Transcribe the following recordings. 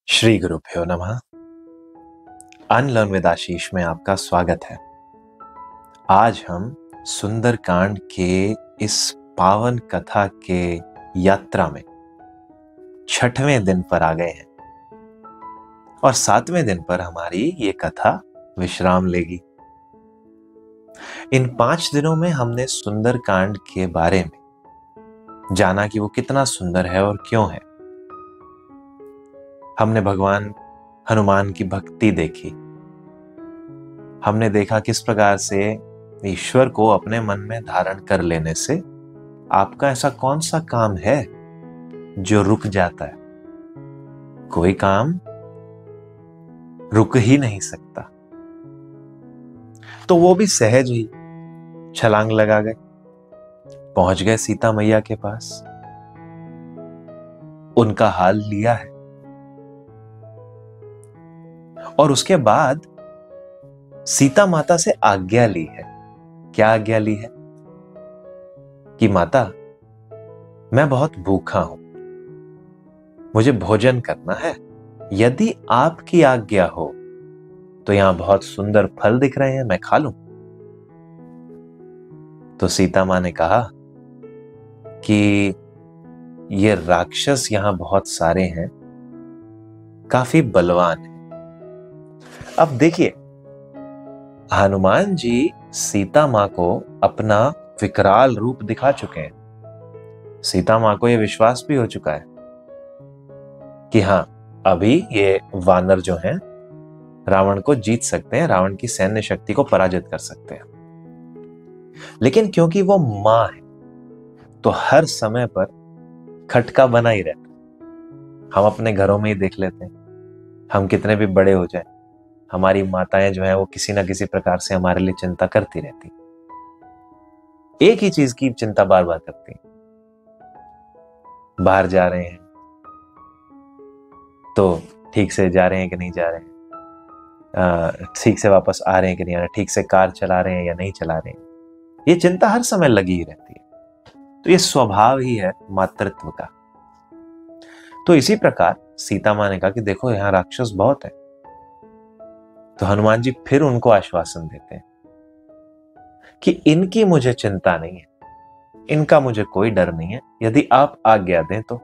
श्री गुरुभ्यो नमः। Unlearn with आशीष में आपका स्वागत है। आज हम सुंदरकांड के इस पावन कथा के यात्रा में 6वें दिन पर आ गए हैं और 7वें दिन पर हमारी ये कथा विश्राम लेगी। इन 5 दिनों में हमने सुंदरकांड के बारे में जाना कि वो कितना सुंदर है और क्यों है। हमने भगवान हनुमान की भक्ति देखी। हमने देखा किस प्रकार से ईश्वर को अपने मन में धारण कर लेने से आपका ऐसा कौन सा काम है जो रुक जाता है। कोई काम रुक ही नहीं सकता। तो वो भी सहज ही छलांग लगा गए, पहुंच गए सीता मैया के पास, उनका हाल लिया है और उसके बाद सीता माता से आज्ञा ली है। क्या आज्ञा ली है? कि माता, मैं बहुत भूखा हूं, मुझे भोजन करना है। यदि आपकी आज्ञा हो तो यहां बहुत सुंदर फल दिख रहे हैं, मैं खा लूं। तो सीता मां ने कहा कि ये राक्षस यहां बहुत सारे हैं, काफी बलवान है। अब देखिए, हनुमान जी सीता मां को अपना विकराल रूप दिखा चुके हैं। सीता मां को यह विश्वास भी हो चुका है कि हां, अभी ये वानर जो हैं रावण को जीत सकते हैं, रावण की सैन्य शक्ति को पराजित कर सकते हैं। लेकिन क्योंकि वो मां है तो हर समय पर खटका बना ही रहता। हम अपने घरों में ही देख लेते हैं, हम कितने भी बड़े हो जाएं, हमारी माताएं जो हैं वो किसी ना किसी प्रकार से हमारे लिए चिंता करती रहती। एक ही चीज की चिंता बार बार करती। बाहर जा रहे हैं तो ठीक से जा रहे हैं कि नहीं जा रहे हैं, ठीक से वापस आ रहे हैं कि नहीं आ रहे, ठीक से कार चला रहे हैं या नहीं चला रहे हैं। ये चिंता हर समय लगी ही रहती है। तो ये स्वभाव ही है मातृत्व का। तो इसी प्रकार सीता मां ने कहा कि देखो, यहां राक्षस बहुत है। तो हनुमान जी फिर उनको आश्वासन देते हैं कि इनकी मुझे चिंता नहीं है, इनका मुझे कोई डर नहीं है, यदि आप आज्ञा दें तो।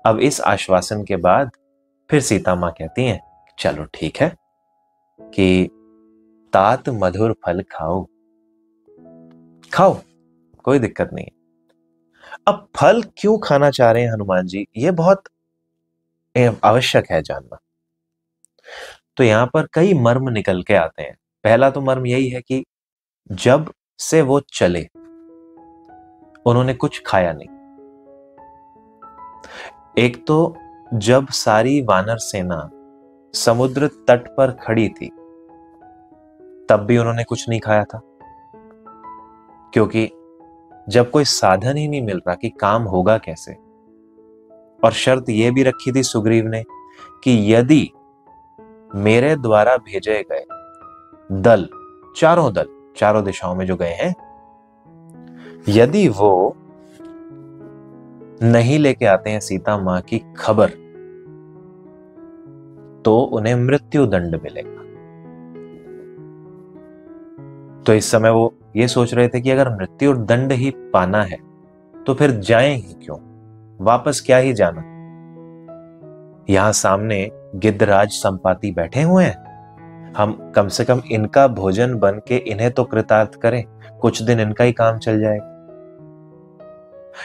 अब इस आश्वासन के बाद फिर सीता मां कहती हैं, चलो ठीक है कि तात मधुर फल खाओ, खाओ, कोई दिक्कत नहीं है। अब फल क्यों खाना चाह रहे हैं हनुमान जी, ये बहुत आवश्यक है जानना। तो यहां पर कई मर्म निकल के आते हैं। पहला तो मर्म यही है कि जब से वो चले उन्होंने कुछ खाया नहीं। एक तो जब सारी वानर सेना समुद्र तट पर खड़ी थी तब भी उन्होंने कुछ नहीं खाया था, क्योंकि जब कोई साधन ही नहीं मिल रहा कि काम होगा कैसे। और शर्त यह भी रखी थी सुग्रीव ने कि यदि मेरे द्वारा भेजे गए दल, चारों दिशाओं में जो गए हैं, यदि वो नहीं लेके आते हैं सीता मां की खबर तो उन्हें मृत्यु दंड मिलेगा। तो इस समय वो ये सोच रहे थे कि अगर मृत्यु दंड ही पाना है तो फिर जाएं ही क्यों, वापस क्या ही जाना। यहां सामने गिद्धराज संपाति बैठे हुए हैं, हम कम से कम इनका भोजन बन के इन्हें तो कृतार्थ करें, कुछ दिन इनका ही काम चल जाएगा।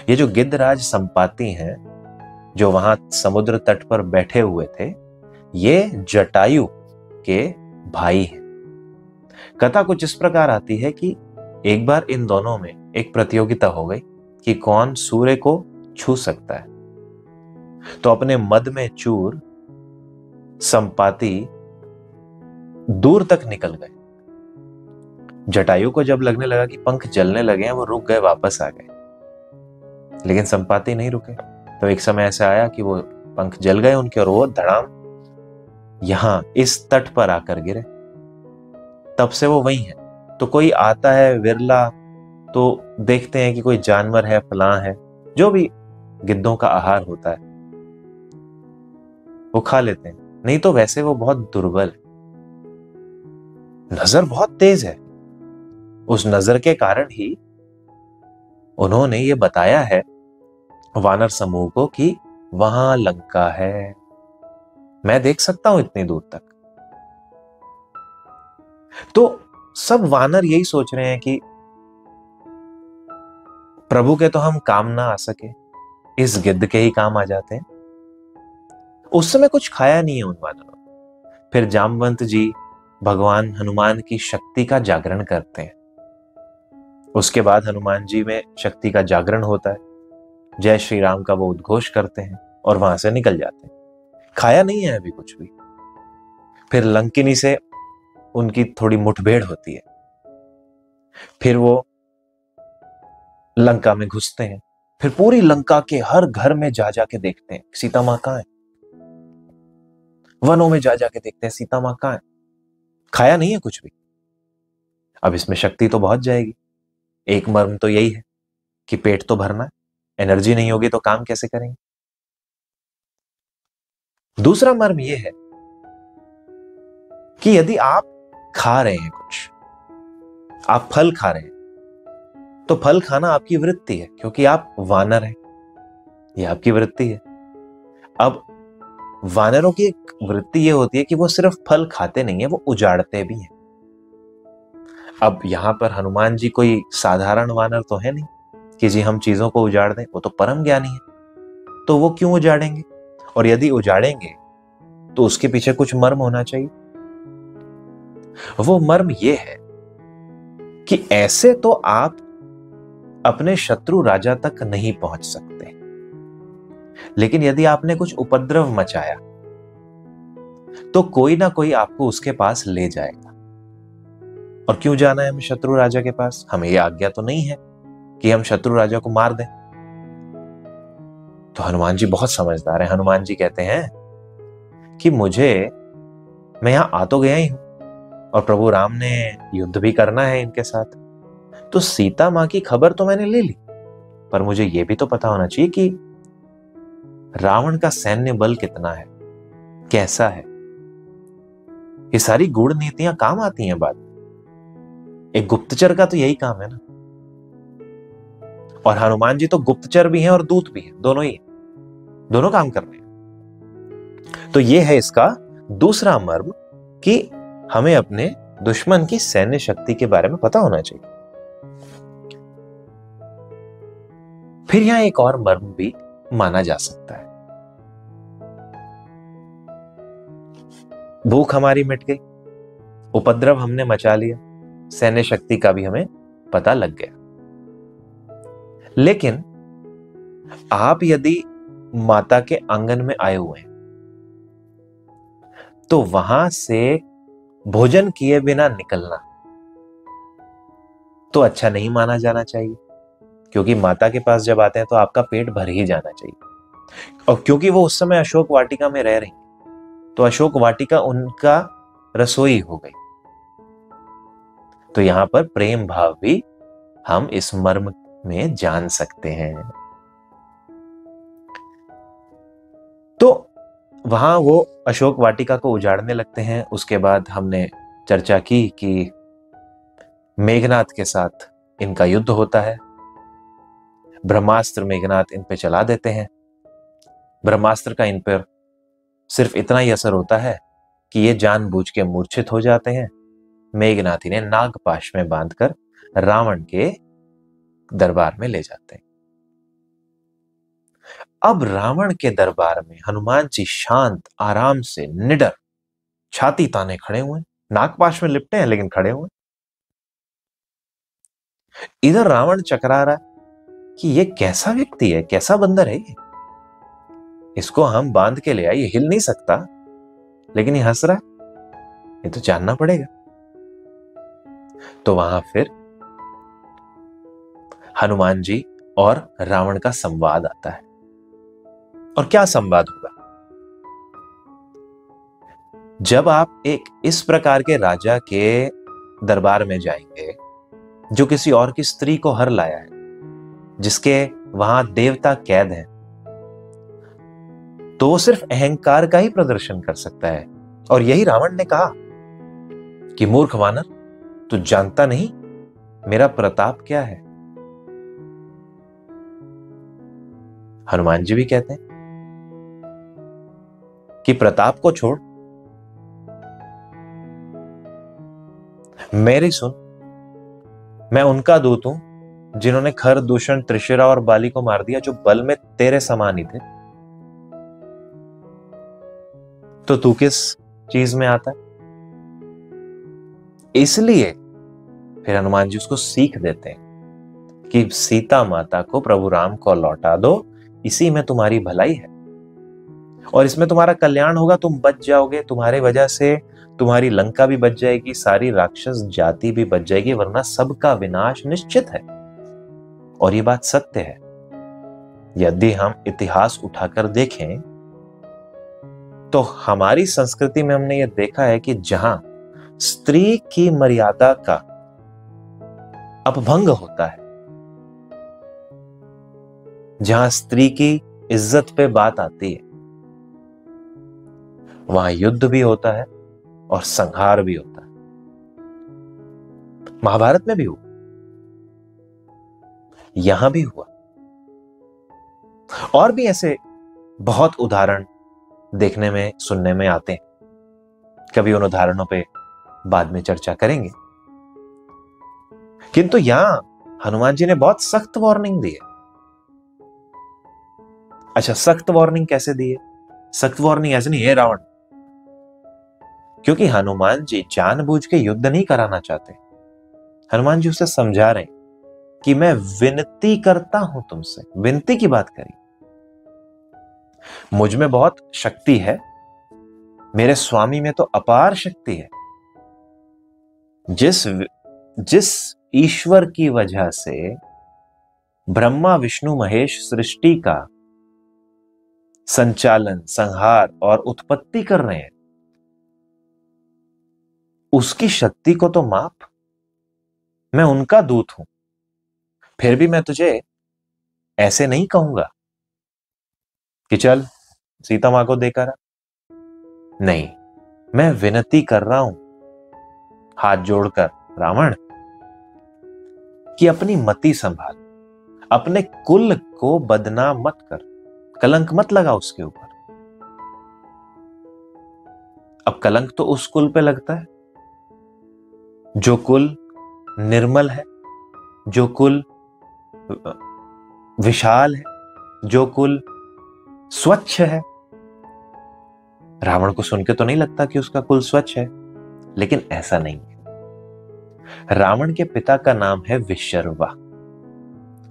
ये जो गिद्धराज संपाति हैं जो वहां समुद्र तट पर बैठे हुए थे, ये जटायु के भाई हैं। कथा कुछ इस प्रकार आती है कि एक बार इन दोनों में एक प्रतियोगिता हो गई कि कौन सूर्य को छू सकता है। तो अपने मद में चूर संपाति दूर तक निकल गए। जटायु को जब लगने लगा कि पंख जलने लगे हैं, वो रुक गए, वापस आ गए। लेकिन संपाति नहीं रुके। तो एक समय ऐसा आया कि वो पंख जल गए उनके और वो धड़ाम यहां इस तट पर आकर गिरे। तब से वो वही है। तो कोई आता है विरला तो देखते हैं कि कोई जानवर है, फलां है, जो भी गिद्धों का आहार होता है वो खा लेते हैं। नहीं तो वैसे वो बहुत दुर्बल है, नजर बहुत तेज है। उस नजर के कारण ही उन्होंने ये बताया है वानर समूह को कि वहां लंका है, मैं देख सकता हूं इतनी दूर तक। तो सब वानर यही सोच रहे हैं कि प्रभु के तो हम काम ना आ सके, इस गिद्ध के ही काम आ जाते हैं। उस समय कुछ खाया नहीं है उन वानरों ने। फिर जामवंत जी भगवान हनुमान की शक्ति का जागरण करते हैं। उसके बाद हनुमान जी में शक्ति का जागरण होता है, जय श्री राम का वो उद्घोष करते हैं और वहां से निकल जाते हैं। खाया नहीं है अभी कुछ भी। फिर लंकिनी से उनकी थोड़ी मुठभेड़ होती है। फिर वो लंका में घुसते हैं। फिर पूरी लंका के हर घर में जा जाके देखते हैं सीता मां कहां है। वनों में जा जाके देखते हैं सीता मां कहां है। खाया नहीं है कुछ भी। अब इसमें शक्ति तो बहुत जाएगी। एक मर्म तो यही है कि पेट तो भरना है, एनर्जी नहीं होगी तो काम कैसे करेंगे। दूसरा मर्म यह है कि यदि आप खा रहे हैं कुछ, आप फल खा रहे हैं, तो फल खाना आपकी वृत्ति है, क्योंकि आप वानर हैं, यह आपकी वृत्ति है। अब वानरों की एक वृत्ति यह होती है कि वो सिर्फ फल खाते नहीं है, वो उजाड़ते भी हैं। अब यहां पर हनुमान जी कोई साधारण वानर तो है नहीं कि जी हम चीजों को उजाड़ दें, वो तो परम ज्ञानी है। तो वो क्यों उजाड़ेंगे, और यदि उजाड़ेंगे तो उसके पीछे कुछ मर्म होना चाहिए। वो मर्म ये है कि ऐसे तो आप अपने शत्रु राजा तक नहीं पहुंच सकते, लेकिन यदि आपने कुछ उपद्रव मचाया तो कोई ना कोई आपको उसके पास ले जाएगा। और क्यों जाना है हमें शत्रु राजा के पास? हमें यह आज्ञा तो नहीं है कि हम शत्रु राजा को मार दें। तो हनुमान जी बहुत समझदार हैं। हनुमान जी कहते हैं कि मैं यहां आ तो गया ही हूं, और प्रभु राम ने युद्ध भी करना है इनके साथ, तो सीता मां की खबर तो मैंने ले ली, पर मुझे यह भी तो पता होना चाहिए कि रावण का सैन्य बल कितना है, कैसा है। ये सारी गूढ़ नीतियां काम आती हैं बाद में। एक गुप्तचर का तो यही काम है ना। और हनुमान जी तो गुप्तचर भी हैं और दूत भी हैं, दोनों ही, दोनों काम कर रहे हैं। तो यह है इसका दूसरा मर्म कि हमें अपने दुश्मन की सैन्य शक्ति के बारे में पता होना चाहिए। फिर यहां एक और मर्म भी माना जा सकता है। भूख हमारी मिट गई, उपद्रव हमने मचा लिया, सैन्य शक्ति का भी हमें पता लग गया। लेकिन आप यदि माता के आंगन में आए हुए हैं तो वहां से भोजन किए बिना निकलना तो अच्छा नहीं माना जाना चाहिए, क्योंकि माता के पास जब आते हैं तो आपका पेट भर ही जाना चाहिए। और क्योंकि वो उस समय अशोक वाटिका में रह रही, तो अशोक वाटिका उनका रसोई हो गई। तो यहां पर प्रेम भाव भी हम इस मर्म में जान सकते हैं। तो वहां वो अशोक वाटिका को उजाड़ने लगते हैं। उसके बाद हमने चर्चा की कि मेघनाथ के साथ इनका युद्ध होता है। ब्रह्मास्त्र मेघनाथ इन पे चला देते हैं। ब्रह्मास्त्र का इन पर सिर्फ इतना ही असर होता है कि ये जानबूझ के मूर्छित हो जाते हैं। मेघनाथ इन्हें नागपाश में बांधकर रावण के दरबार में ले जाते हैं। अब रावण के दरबार में हनुमान जी शांत, आराम से, निडर, छाती ताने खड़े हुए, नागपाश में लिपटे हैं लेकिन खड़े हुए। इधर रावण चकरा रहा कि ये कैसा व्यक्ति है, कैसा बंदर है ये, इसको हम बांध के ले आए, ये हिल नहीं सकता, लेकिन ये हंस रहा है, ये तो जानना पड़ेगा। तो वहां फिर हनुमान जी और रावण का संवाद आता है। और क्या संवाद होगा? जब आप एक इस प्रकार के राजा के दरबार में जाएंगे जो किसी और की स्त्री को हर लाया है, जिसके वहां देवता कैद हैं, तो वो सिर्फ अहंकार का ही प्रदर्शन कर सकता है। और यही रावण ने कहा कि मूर्ख वानर, तू जानता नहीं मेरा प्रताप क्या है। हनुमान जी भी कहते हैं कि प्रताप को छोड़, मेरी सुन, मैं उनका दूत हूं जिन्होंने खर, दूषण, त्रिशिरा और बाली को मार दिया, जो बल में तेरे समान ही थे। तो तू किस चीज में आता है? इसलिए फिर हनुमान जी उसको सीख देते हैं कि सीता माता को, प्रभु राम को लौटा दो, इसी में तुम्हारी भलाई है और इसमें तुम्हारा कल्याण होगा। तुम बच जाओगे, तुम्हारे वजह से तुम्हारी लंका भी बच जाएगी, सारी राक्षस जाति भी बच जाएगी, वरना सबका विनाश निश्चित है। और ये बात सत्य है। यदि हम इतिहास उठाकर देखें तो हमारी संस्कृति में हमने ये देखा है कि जहां स्त्री की मर्यादा का अपभंग होता है, जहां स्त्री की इज्जत पे बात आती है, वहां युद्ध भी होता है और संहार भी होता है। महाभारत में भी हुआ, यहां भी हुआ, और भी ऐसे बहुत उदाहरण देखने में, सुनने में आते हैं। कभी उन उदाहरणों पे बाद में चर्चा करेंगे। किंतु यहां हनुमान जी ने बहुत सख्त वार्निंग दी है। अच्छा, सख्त वार्निंग कैसे दी है? सख्त वार्निंग ऐसे नहीं है रावण, क्योंकि हनुमान जी जानबूझ के युद्ध नहीं कराना चाहते। हनुमान जी उसे समझा रहे हैं कि मैं विनती करता हूं तुमसे। विनती की बात करी, मुझ में बहुत शक्ति है, मेरे स्वामी में तो अपार शक्ति है। जिस ईश्वर की वजह से ब्रह्मा विष्णु महेश सृष्टि का संचालन, संहार और उत्पत्ति कर रहे हैं, उसकी शक्ति को तो माप। मैं उनका दूत हूं, फिर भी मैं तुझे ऐसे नहीं कहूंगा कि चल सीता मां को देकर आ। नहीं, मैं विनती कर रहा हूं हाथ जोड़कर रावण कि अपनी मति संभाल, अपने कुल को बदनाम मत कर, कलंक मत लगा उसके ऊपर। अब कलंक तो उस कुल पे लगता है जो कुल निर्मल है, जो कुल विशाल है, जो कुल स्वच्छ है। रावण को सुन के तो नहीं लगता कि उसका कुल स्वच्छ है, लेकिन ऐसा नहीं है। रावण के पिता का नाम है विशर्वा,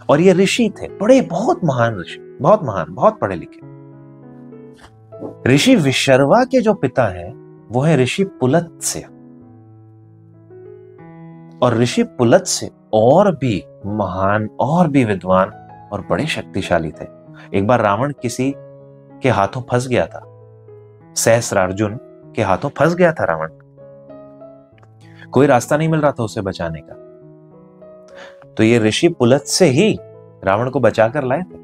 और ये ऋषि थे, बड़े बहुत महान ऋषि, बहुत महान, बहुत पढ़े लिखे। ऋषि विशर्वा के जो पिता हैं वो है ऋषि पुलत्स्य, और ऋषि पुलत्स्य और भी महान, और भी विद्वान और बड़े शक्तिशाली थे। एक बार रावण किसी के हाथों फंस गया था, सहस्रार्जुन के हाथों फंस गया था रावण। कोई रास्ता नहीं मिल रहा था उसे बचाने का, तो ये ऋषि पुलत्स्य ही रावण को बचाकर लाए थे।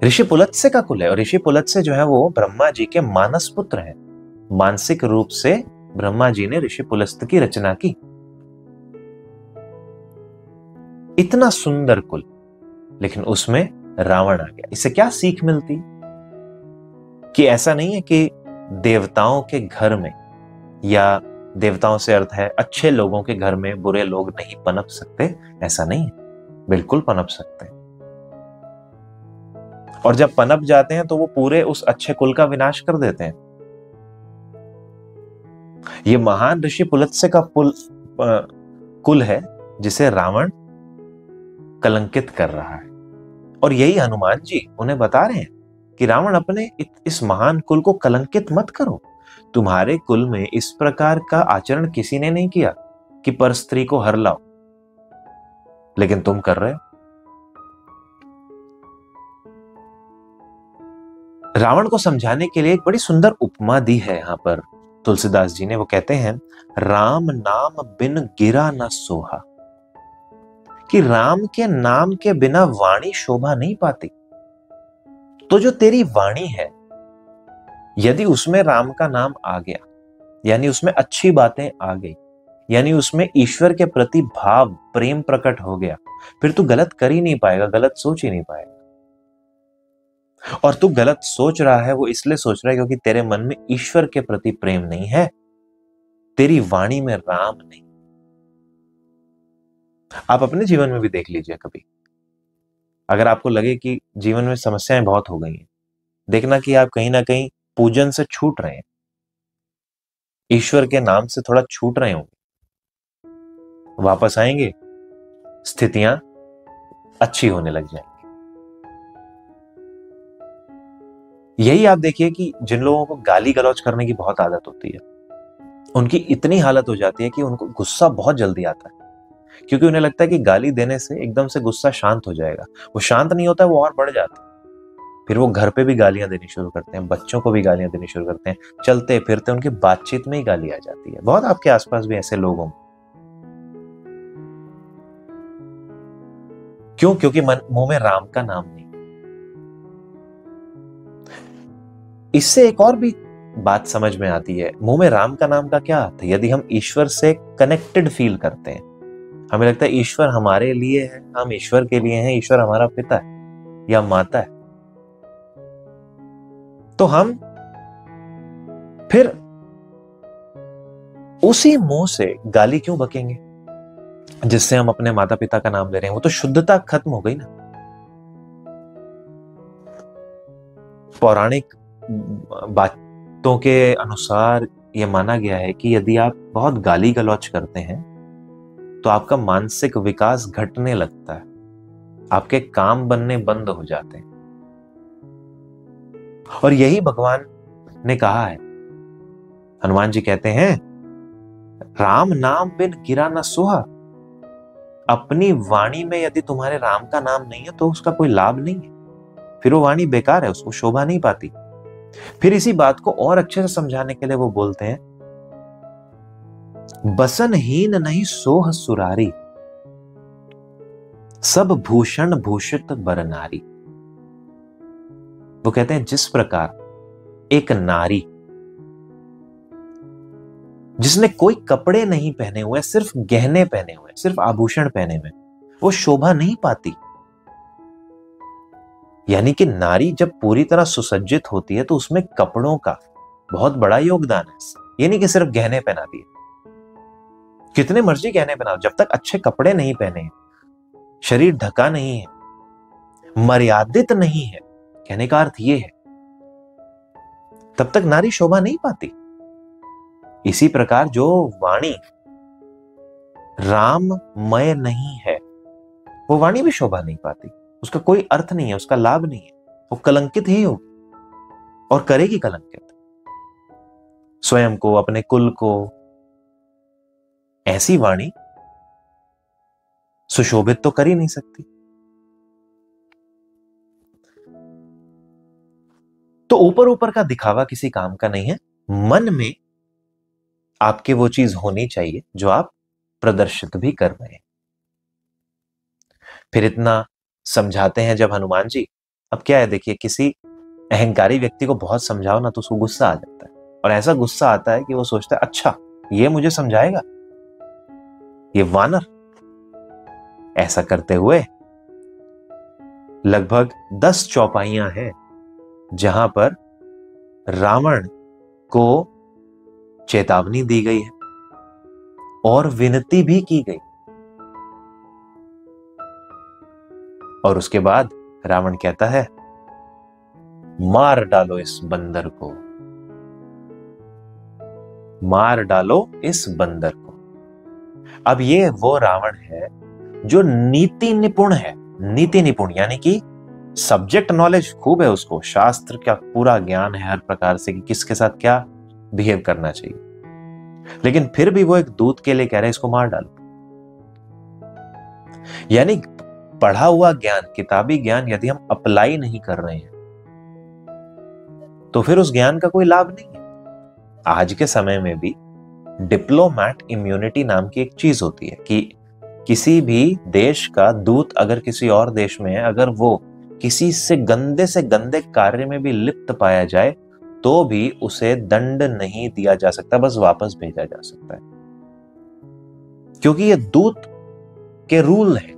ऋषि पुलत्स्य का कुल है, और ऋषि पुलत्स्य जो है वो ब्रह्मा जी के मानस पुत्र हैं। मानसिक रूप से ब्रह्मा जी ने ऋषि पुलस्त्य की रचना की। इतना सुंदर कुल, लेकिन उसमें रावण आ गया। इससे क्या सीख मिलती कि ऐसा नहीं है कि देवताओं के घर में, या देवताओं से अर्थ है अच्छे लोगों के घर में बुरे लोग नहीं पनप सकते, ऐसा नहीं है, बिल्कुल पनप सकते हैं। और जब पनप जाते हैं तो वो पूरे उस अच्छे कुल का विनाश कर देते हैं। ये महान ऋषि पुलत्स्य का कुल है जिसे रावण कलंकित कर रहा है। और यही हनुमान जी उन्हें बता रहे हैं कि रावण, अपने इस महान कुल को कलंकित मत करो। तुम्हारे कुल में इस प्रकार का आचरण किसी ने नहीं किया कि पर स्त्री को हर लाओ, लेकिन तुम कर रहे हो। रावण को समझाने के लिए एक बड़ी सुंदर उपमा दी है यहां पर तुलसीदास जी ने, वो कहते हैं राम नाम बिन गिरा न सोहा, कि राम के नाम के बिना वाणी शोभा नहीं पाती। तो जो तेरी वाणी है, यदि उसमें राम का नाम आ गया, यानी उसमें अच्छी बातें आ गई, यानी उसमें ईश्वर के प्रति भाव प्रेम प्रकट हो गया, फिर तू गलत कर ही नहीं पाएगा, गलत सोच ही नहीं पाएगा। और तू गलत सोच रहा है वो इसलिए सोच रहा है क्योंकि तेरे मन में ईश्वर के प्रति प्रेम नहीं है, तेरी वाणी में राम नहीं। आप अपने जीवन में भी देख लीजिए, कभी अगर आपको लगे कि जीवन में समस्याएं बहुत हो गई हैं, देखना कि आप कहीं ना कहीं पूजन से छूट रहे हैं, ईश्वर के नाम से थोड़ा छूट रहे होंगे। वापस आएंगे, स्थितियां अच्छी होने लग जाएंगी। यही आप देखिए कि जिन लोगों को गाली गलौज करने की बहुत आदत होती है, उनकी इतनी हालत हो जाती है कि उनको गुस्सा बहुत जल्दी आता है, क्योंकि उन्हें लगता है कि गाली देने से एकदम से गुस्सा शांत हो जाएगा। वो शांत नहीं होता, वो और बढ़ जाता है। फिर वो घर पे भी गालियां देनी शुरू करते हैं, बच्चों को भी गालियां देनी शुरू करते हैं, चलते फिरते उनकी बातचीत में ही गाली आ जाती है। बहुत आपके आसपास भी ऐसे लोग होंगे। क्यों? क्योंकि मुंह में राम का नाम नहीं। इससे एक और भी बात समझ में आती है, मुंह में राम का नाम का क्या अर्थ है? यदि हम ईश्वर से कनेक्टेड फील करते हैं, हमें लगता है ईश्वर हमारे लिए है, हम ईश्वर के लिए हैं, ईश्वर हमारा पिता है या माता है, तो हम फिर उसी मुंह से गाली क्यों बकेंगे जिससे हम अपने माता पिता का नाम ले रहे हैं? वो तो शुद्धता खत्म हो गई ना। पौराणिक बातों के अनुसार यह माना गया है कि यदि आप बहुत गाली गलौज करते हैं तो आपका मानसिक विकास घटने लगता है, आपके काम बनने बंद हो जाते हैं। और यही भगवान ने कहा है। हनुमान जी कहते हैं राम नाम बिन गिरा न सुहा। अपनी वाणी में यदि तुम्हारे राम का नाम नहीं है तो उसका कोई लाभ नहीं है, फिर वो वाणी बेकार है, उसको शोभा नहीं पाती। फिर इसी बात को और अच्छे से समझाने के लिए वो बोलते हैं बसनहीन नहीं सोह सुरारी, सब भूषण भूषित बर नारी। वो कहते हैं जिस प्रकार एक नारी जिसने कोई कपड़े नहीं पहने हुए, सिर्फ गहने पहने हुए, सिर्फ आभूषण पहने हुए, वो शोभा नहीं पाती। यानी कि नारी जब पूरी तरह सुसज्जित होती है तो उसमें कपड़ों का बहुत बड़ा योगदान है। ये नहीं कि सिर्फ गहने पहना दिए, कितने मर्जी गहने पहनाओ, जब तक अच्छे कपड़े नहीं पहने, शरीर ढका नहीं है, मर्यादित नहीं है, कहने का अर्थ यह है, तब तक नारी शोभा नहीं पाती। इसी प्रकार जो वाणी राममय नहीं है, वो वाणी भी शोभा नहीं पाती, उसका कोई अर्थ नहीं है, उसका लाभ नहीं है, वो कलंकित ही होगी और करेगी कलंकित स्वयं को, अपने कुल को। ऐसी वाणी सुशोभित तो कर ही नहीं सकती। तो ऊपर ऊपर का दिखावा किसी काम का नहीं है, मन में आपके वो चीज होनी चाहिए जो आप प्रदर्शित भी कर रहे हैं। फिर इतना समझाते हैं जब हनुमान जी। अब क्या है, देखिए किसी अहंकारी व्यक्ति को बहुत समझाओ ना तो उसको गुस्सा आ जाता है, और ऐसा गुस्सा आता है कि वो सोचता है अच्छा ये मुझे समझाएगा, ये वानर। ऐसा करते हुए लगभग 10 चौपाइयां हैं जहां पर रावण को चेतावनी दी गई है और विनती भी की गई। और उसके बाद रावण कहता है मार डालो इस बंदर को, मार डालो इस बंदर को। अब ये वो रावण है जो नीति निपुण है। नीति निपुण यानी कि सब्जेक्ट नॉलेज खूब है उसको, शास्त्र का पूरा ज्ञान है हर प्रकार से कि किसके साथ क्या बिहेव करना चाहिए, लेकिन फिर भी वो एक दूत के लिए कह रहे हैं इसको मार डालो। यानी पढ़ा हुआ ज्ञान, किताबी ज्ञान यदि हम अप्लाई नहीं कर रहे हैं तो फिर उस ज्ञान का कोई लाभ नहीं है। आज के समय में भी डिप्लोमैट इम्यूनिटी नाम की एक चीज होती है कि किसी भी देश का दूत अगर किसी और देश में है, अगर वो किसी से गंदे कार्य में भी लिप्त पाया जाए तो भी उसे दंड नहीं दिया जा सकता, बस वापस भेजा जा सकता है, क्योंकि ये दूत के रूल हैं।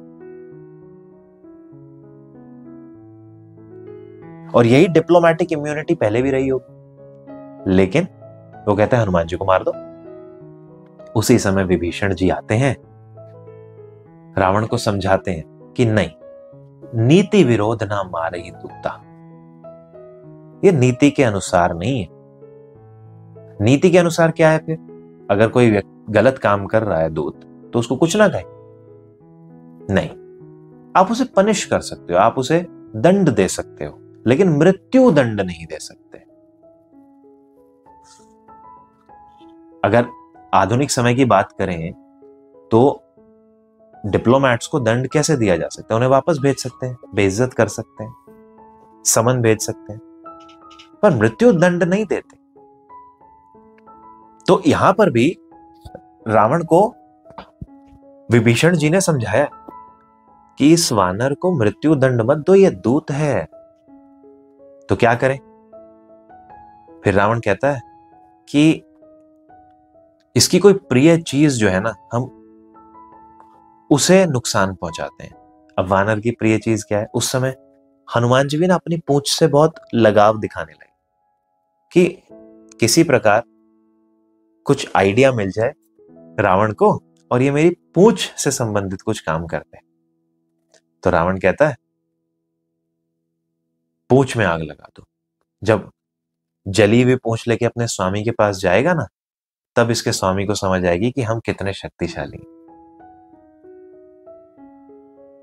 और यही डिप्लोमैटिक इम्यूनिटी पहले भी रही होगी, लेकिन वो कहते हैं हनुमान जी को मार दो। उसी समय विभीषण जी आते हैं, रावण को समझाते हैं कि नहीं, नीति विरोध ना मार ही दूता, ये नीति के अनुसार नहीं है। नीति के अनुसार क्या है फिर? अगर कोई गलत काम कर रहा है दूत, तो उसको कुछ ना कहे, नहीं, आप उसे पनिश कर सकते हो, आप उसे दंड दे सकते हो, लेकिन मृत्यु दंड नहीं दे सकते। अगर आधुनिक समय की बात करें तो डिप्लोमैट्स को दंड कैसे दिया जा सकता है? उन्हें वापस भेज सकते हैं, बेइज्जत कर सकते हैं, समन भेज सकते हैं, पर मृत्यु दंड नहीं देते। तो यहां पर भी रावण को विभीषण जी ने समझाया कि इस वानर को मृत्यु दंड मत दो, ये दूत है। तो क्या करें? फिर रावण कहता है कि इसकी कोई प्रिय चीज जो है ना, हम उसे नुकसान पहुंचाते हैं। अब वानर की प्रिय चीज क्या है? उस समय हनुमान जी भी ना अपनी पूंछ से बहुत लगाव दिखाने लगे कि किसी प्रकार कुछ आइडिया मिल जाए रावण को और ये मेरी पूंछ से संबंधित कुछ काम करते हैं। तो रावण कहता है पूंछ में आग लगा दो। जब जली हुई पूंछ लेके अपने स्वामी के पास जाएगा ना, तब इसके स्वामी को समझ आएगी कि हम कितने शक्तिशाली हैं।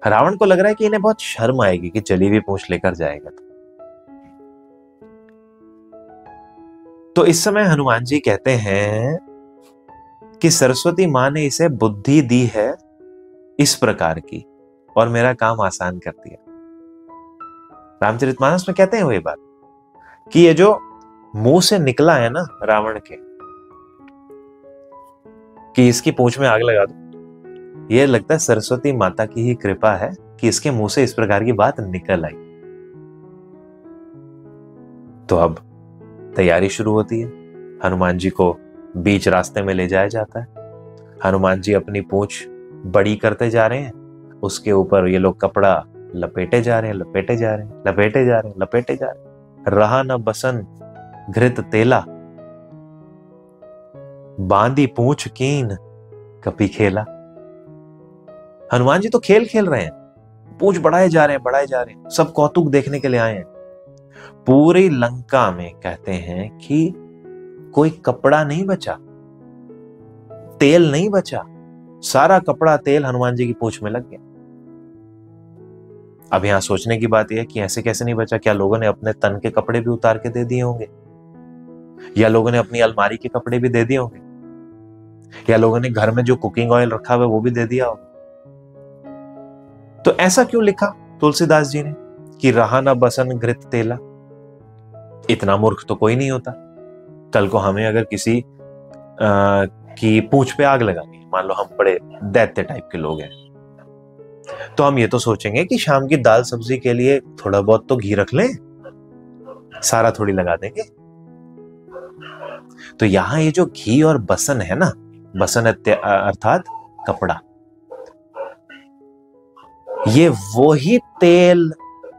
रावण को लग रहा है कि इन्हें बहुत शर्म आएगी कि जली हुई पूंछ लेकर जाएगा। तो इस समय हनुमान जी कहते हैं कि सरस्वती मां ने इसे बुद्धि दी है इस प्रकार की और मेरा काम आसान कर दिया। रामचरितमानस में कहते हैं वो ये बात कि ये जो मुंह से निकला है ना रावण के कि इसकी पूंछ में आग लगा दो, ये लगता है सरस्वती माता की ही कृपा है कि इसके मुंह से इस प्रकार की बात निकल आई। तो अब तैयारी शुरू होती है। हनुमान जी को बीच रास्ते में ले जाया जाता है। हनुमान जी अपनी पूंछ बड़ी करते जा रहे हैं, उसके ऊपर ये लोग कपड़ा लपेटे जा रहे हैं, लपेटे जा रहे हैं, लपेटे जा रहे हैं, लपेटे जा रहे हैं। रहा न बसन घृत तेला, बांधी पूंछ कीन कपी खेला। हनुमान जी तो खेल खेल रहे हैं, पूंछ बढ़ाए जा रहे हैं, बढ़ाए जा रहे हैं, सब कौतुक देखने के लिए आए हैं। पूरी लंका में कहते हैं कि कोई कपड़ा नहीं बचा, तेल नहीं बचा, सारा कपड़ा तेल हनुमान जी की पूंछ में लग गया। अब यहां सोचने की बात यह है कि ऐसे कैसे नहीं बचा? क्या लोगों ने अपने तन के कपड़े भी उतार के दे दिए होंगे, या लोगों ने अपनी अलमारी के कपड़े भी दे दिए होंगे, या लोगों ने घर में जो कुकिंग ऑयल रखा हुआ है वो भी दे दिया होगा। तो ऐसा क्यों लिखा तुलसीदास जी ने कि रहा ना बसन घृत तेला? इतना मूर्ख तो कोई नहीं होता। कल को हमें अगर किसी की पूंछ पे आग लगानी, मान लो हम बड़े दैत्य टाइप के लोग हैं, तो हम ये तो सोचेंगे कि शाम की दाल सब्जी के लिए थोड़ा बहुत तो घी रख लें, सारा थोड़ी लगा देंगे। तो यहां ये जो घी और बसन है ना, बसन अर्थात कपड़ा, ये वही तेल,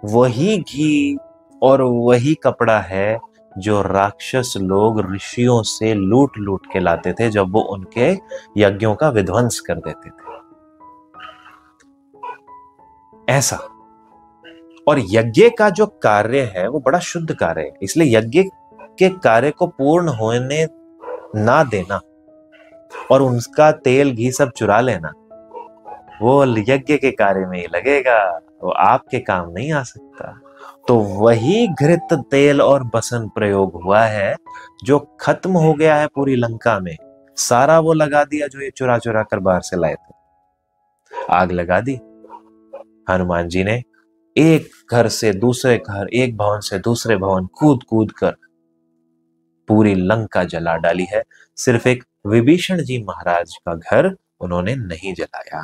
वही घी और वही कपड़ा है जो राक्षस लोग ऋषियों से लूट लूट के लाते थे जब वो उनके यज्ञों का विध्वंस कर देते थे। ऐसा। और यज्ञ का जो कार्य है वो बड़ा शुद्ध कार्य है, इसलिए यज्ञ के कार्य को पूर्ण होने ना देना और उनका तेल घी सब चुरा लेना, वो यज्ञ के कार्य में ही लगेगा, वो आपके काम नहीं आ सकता। तो वही घृत तेल और बसन प्रयोग हुआ है जो खत्म हो गया है पूरी लंका में। सारा वो लगा दिया जो ये चुरा चुरा कर बाहर से लाए थे, आग लगा दी। हनुमान जी ने एक घर से दूसरे घर, एक भवन से दूसरे भवन कूद कूद कर पूरी लंका जला डाली है, सिर्फ एक विभीषण जी महाराज का घर उन्होंने नहीं जलाया।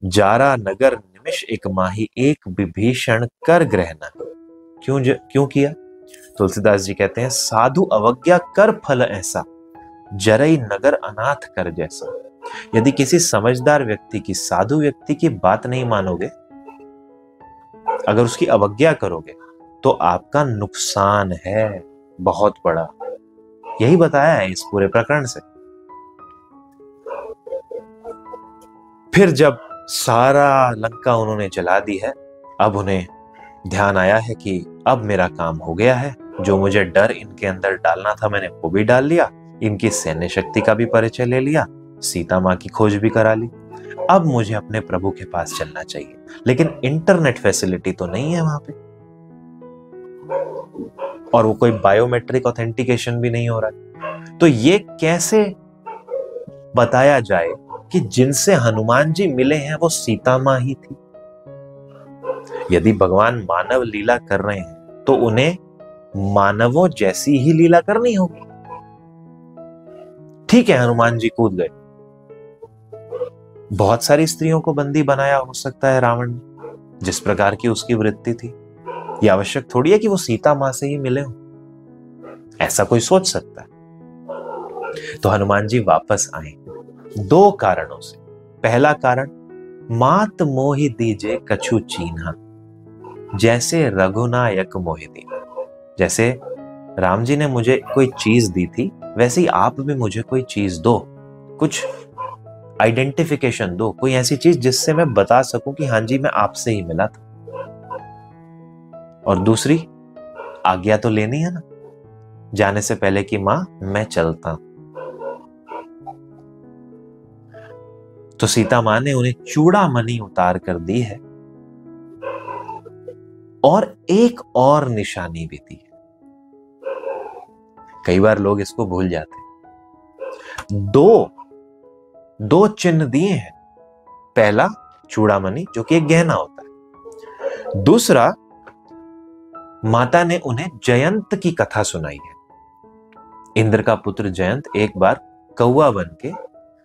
जारा नगर निमिष एक माही, एक विभीषण कर ग्रह नहीं। क्यों किया? तुलसीदास जी कहते हैं, साधु अवज्ञा कर फल ऐसा, जरई नगर अनाथ कर जैसा। यदि किसी समझदार व्यक्ति की, साधु व्यक्ति की बात नहीं मानोगे, अगर उसकी अवज्ञा करोगे, तो आपका नुकसान है बहुत बड़ा। यही बताया है इस पूरे प्रकरण से। फिर जब सारा लंका उन्होंने जला दी है, अब उन्हें ध्यान आया है कि अब मेरा काम हो गया है। जो मुझे डर इनके अंदर डालना था मैंने वो भी डाल लिया, इनकी सैन्य शक्ति का भी परिचय ले लिया, सीता मां की खोज भी करा ली। अब मुझे अपने प्रभु के पास चलना चाहिए, लेकिन इंटरनेट फैसिलिटी तो नहीं है वहां पे, और वो कोई बायोमेट्रिक ऑथेंटिकेशन भी नहीं हो रहा है। तो ये कैसे बताया जाए कि जिनसे हनुमान जी मिले हैं वो सीता मां ही थी? यदि भगवान मानव लीला कर रहे हैं तो उन्हें मानवों जैसी ही लीला करनी होगी। ठीक है, हनुमान जी कूद गए, बहुत सारी स्त्रियों को बंदी बनाया हो सकता है रावण ने, जिस प्रकार की उसकी वृत्ति थी। यह आवश्यक थोड़ी है कि वो सीता मां से ही मिले हो, ऐसा कोई सोच सकता है। तो हनुमान जी वापस आए दो कारणों से। पहला कारण, मात मोहि दीजे कछु चीन्हा, जैसे रघुनायक मोहि दीना। जैसे राम जी ने मुझे कोई चीज दी थी, वैसे ही आप भी मुझे कोई चीज दो, कुछ आइडेंटिफिकेशन दो, कोई ऐसी चीज जिससे मैं बता सकूं कि हां जी मैं आपसे ही मिला था। और दूसरी, आज्ञा तो लेनी है ना, जाने से पहले कि मां मैं चलता हूं। तो सीता मां ने उन्हें चूड़ामणि उतार कर दी है, और एक और निशानी भी दी है। कई बार लोग इसको भूल जाते हैं। दो चिन्ह दिए हैं। पहला चूड़ामणि, जो कि एक गहना होता है। दूसरा, माता ने उन्हें जयंत की कथा सुनाई है। इंद्र का पुत्र जयंत एक बार कौवा बन के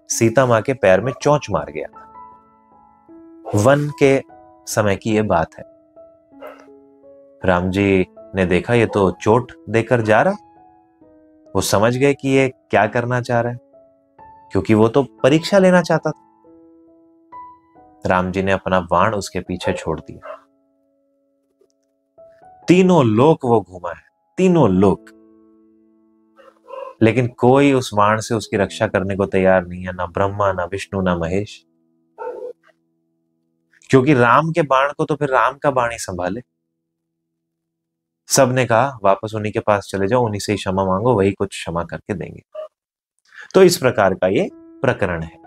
सीता मां के पैर में चोंच मार गया था। वन के समय की यह बात है। राम जी ने देखा ये तो चोट देकर जा रहा है, वो समझ गए कि ये क्या करना चाह रहा है, क्योंकि वो तो परीक्षा लेना चाहता था। राम जी ने अपना बाण उसके पीछे छोड़ दिया। तीनों लोक वो घूमा है, तीनों लोक, लेकिन कोई उस बाण से उसकी रक्षा करने को तैयार नहीं है, ना ब्रह्मा, ना विष्णु, ना महेश। क्योंकि राम के बाण को तो फिर राम का बाण ही संभाले। सबने कहा वापस उन्हीं के पास चले जाओ, उन्हीं से ही क्षमा मांगो, वही कुछ क्षमा करके देंगे। तो इस प्रकार का ये प्रकरण है।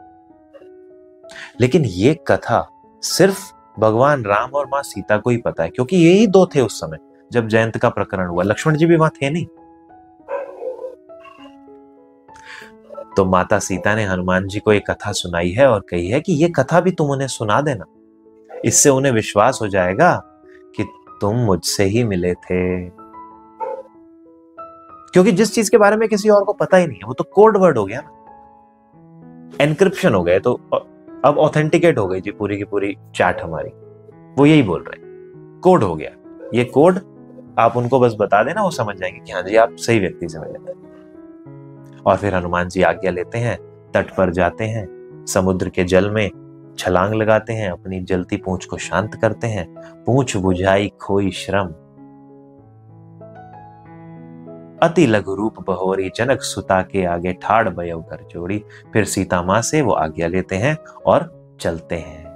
लेकिन ये कथा सिर्फ भगवान राम और मां सीता को ही पता है, क्योंकि यही दो थे उस समय जब जयंत का प्रकरण हुआ। लक्ष्मण जी भी वहां थे नहीं। तो माता सीता ने हनुमान जी को एक कथा सुनाई है और कही है कि ये कथा भी तुम उन्हें सुना देना, इससे उन्हें विश्वास हो जाएगा कि तुम मुझसे ही मिले थे। क्योंकि जिस चीज के बारे में किसी और को पता ही नहीं है, वो तो कोड वर्ड हो गया ना, एनक्रिप्शन हो गए, तो अब ऑथेंटिकेट हो गई जी पूरी की पूरी चैट हमारी। वो यही बोल रहे हैं, कोड हो गया। ये कोड आप उनको बस बता देना, वो समझ जाएंगे कि हाँ जी आप सही व्यक्ति से मिले थे। और फिर हनुमान जी आज्ञा लेते हैं, तट पर जाते हैं, समुद्र के जल में छलांग लगाते हैं, अपनी जलती पूंछ को शांत करते हैं। पूंछ बुझाई खोई श्रम, अति लघु रूप बहोरी, जनक सुता के आगे ठाड़ बयव कर जोड़ी। फिर सीता मां से वो आज्ञा लेते हैं और चलते हैं।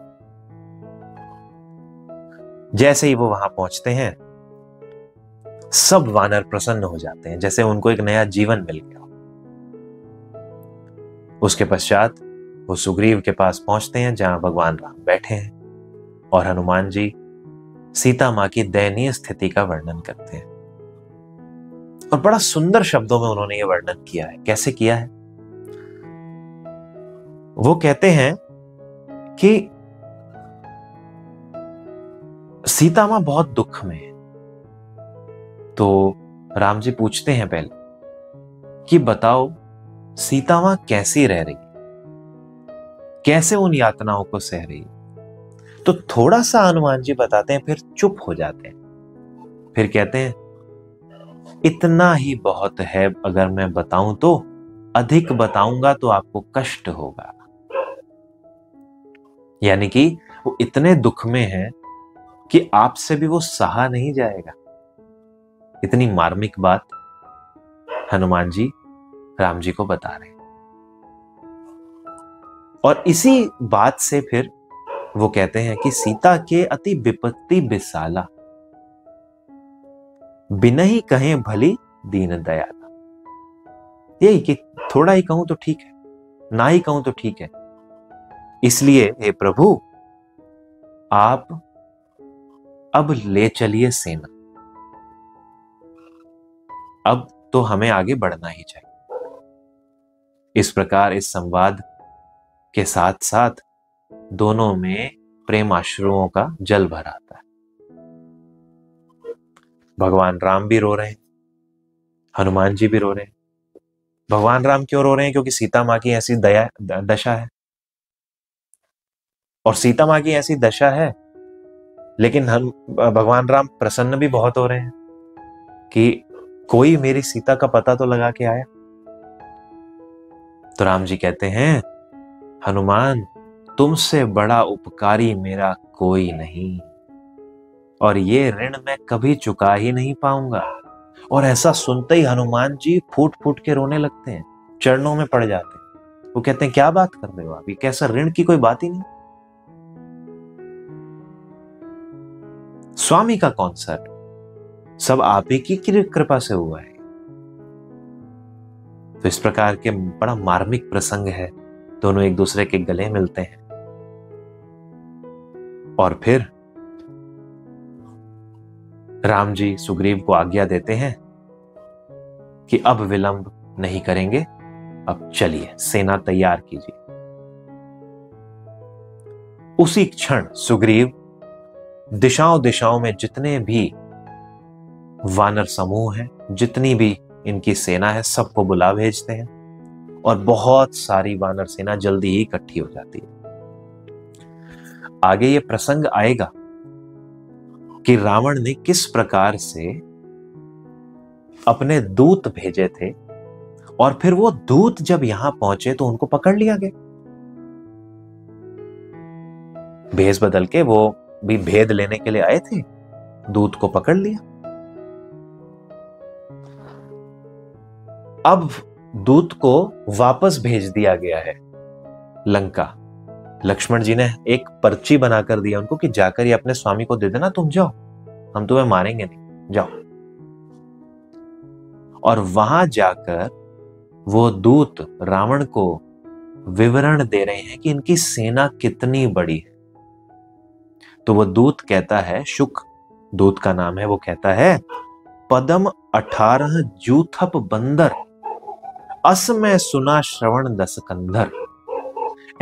जैसे ही वो वहां पहुंचते हैं, सब वानर प्रसन्न हो जाते हैं, जैसे उनको एक नया जीवन मिल गया। उसके पश्चात वो सुग्रीव के पास पहुंचते हैं, जहां भगवान राम बैठे हैं, और हनुमान जी सीता मां की दयनीय स्थिति का वर्णन करते हैं। और बड़ा सुंदर शब्दों में उन्होंने ये वर्णन किया है। कैसे किया है? वो कहते हैं कि सीता मां बहुत दुख में है, तो राम जी पूछते हैं पहले कि बताओ सीता वहां कैसी रह रही, कैसे उन यातनाओं को सह रही। तो थोड़ा सा हनुमान जी बताते हैं, फिर चुप हो जाते हैं, फिर कहते हैं इतना ही बहुत है, अगर मैं बताऊं तो, अधिक बताऊंगा तो आपको कष्ट होगा। यानी कि वो इतने दुख में है कि आपसे भी वो सहा नहीं जाएगा। इतनी मार्मिक बात हनुमान जी राम जी को बता रहे हैं। और इसी बात से फिर वो कहते हैं कि सीता के अति विपत्ति बिसाला, बिना ही कहें भली दीन दयाला। यही कि थोड़ा ही कहूं तो ठीक है, ना ही कहूं तो ठीक है, इसलिए हे प्रभु आप अब ले चलिए सेना, अब तो हमें आगे बढ़ना ही चाहिए। इस प्रकार इस संवाद के साथ साथ दोनों में प्रेम आश्रुओं का जल भर आता है। भगवान राम भी रो रहे हैं, हनुमान जी भी रो रहे हैं। भगवान राम क्यों रो रहे हैं? क्योंकि सीता मां की ऐसी दशा है, और सीता मां की ऐसी दशा है, लेकिन हम भगवान राम प्रसन्न भी बहुत हो रहे हैं कि कोई मेरी सीता का पता तो लगा के आया। तो राम जी कहते हैं हनुमान तुमसे बड़ा उपकारी मेरा कोई नहीं, और ये ऋण मैं कभी चुका ही नहीं पाऊंगा। और ऐसा सुनते ही हनुमान जी फूट फूट के रोने लगते हैं, चरणों में पड़ जाते हैं। वो कहते हैं क्या बात कर रहे हो आप, ये कैसा ऋण की कोई बात ही नहीं, स्वामी का कौन सा ऋण, सब आप ही की कृपा से हुआ है। तो इस प्रकार के बड़ा मार्मिक प्रसंग है, दोनों एक दूसरे के गले मिलते हैं और फिर राम जी सुग्रीव को आज्ञा देते हैं कि अब विलंब नहीं करेंगे, अब चलिए सेना तैयार कीजिए। उसी क्षण सुग्रीव दिशाओं दिशाओं में जितने भी वानर समूह हैं, जितनी भी इनकी सेना है, सबको बुला भेजते हैं और बहुत सारी वानर सेना जल्दी ही इकट्ठी हो जाती है। आगे ये प्रसंग आएगा कि रावण ने किस प्रकार से अपने दूत भेजे थे और फिर वो दूत जब यहां पहुंचे तो उनको पकड़ लिया गया। भेष बदल के वो भी भेद लेने के लिए आए थे, दूत को पकड़ लिया। अब दूत को वापस भेज दिया गया है लंका। लक्ष्मण जी ने एक पर्ची बनाकर दिया उनको कि जाकर ये अपने स्वामी को दे देना, तुम जाओ, हम तुम्हें मारेंगे नहीं, जाओ। और वहां जाकर वो दूत रावण को विवरण दे रहे हैं कि इनकी सेना कितनी बड़ी है। तो वो दूत कहता है, शुक दूत का नाम है, वो कहता है पदम 18 जूथप बंदर, अस में सुना श्रवण 10 कंधर।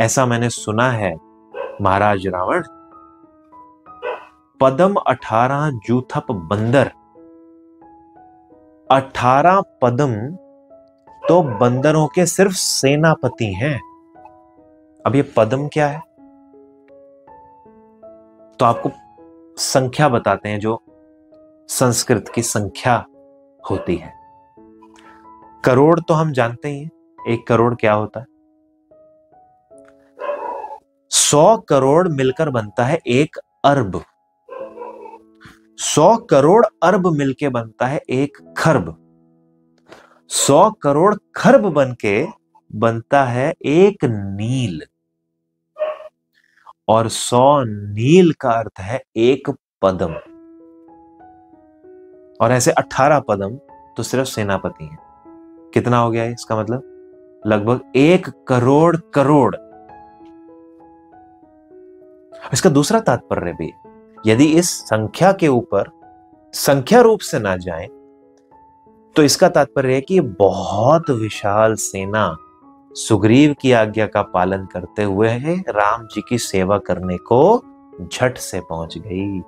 ऐसा मैंने सुना है महाराज रावण, पदम 18 जूथप बंदर, 18 पदम तो बंदरों के सिर्फ सेनापति हैं। अब ये पदम क्या है? तो आपको संख्या बताते हैं, जो संस्कृत की संख्या होती है। करोड़ तो हम जानते ही हैं, 1 करोड़ क्या होता है? 100 करोड़ मिलकर बनता है 1 अरब, 100 करोड़ अरब मिलके बनता है 1 खरब, 100 करोड़ खरब बनके बनता है 1 नील, और 100 नील का अर्थ है 1 पदम। और ऐसे 18 पदम तो सिर्फ सेनापति हैं। कितना हो गया है इसका मतलब? लगभग 1 करोड़ करोड़। इसका दूसरा तात्पर्य भी, यदि इस संख्या के ऊपर संख्या रूप से ना जाए तो इसका तात्पर्य है कि बहुत विशाल सेना सुग्रीव की आज्ञा का पालन करते हुए राम जी की सेवा करने को झट से पहुंच गई।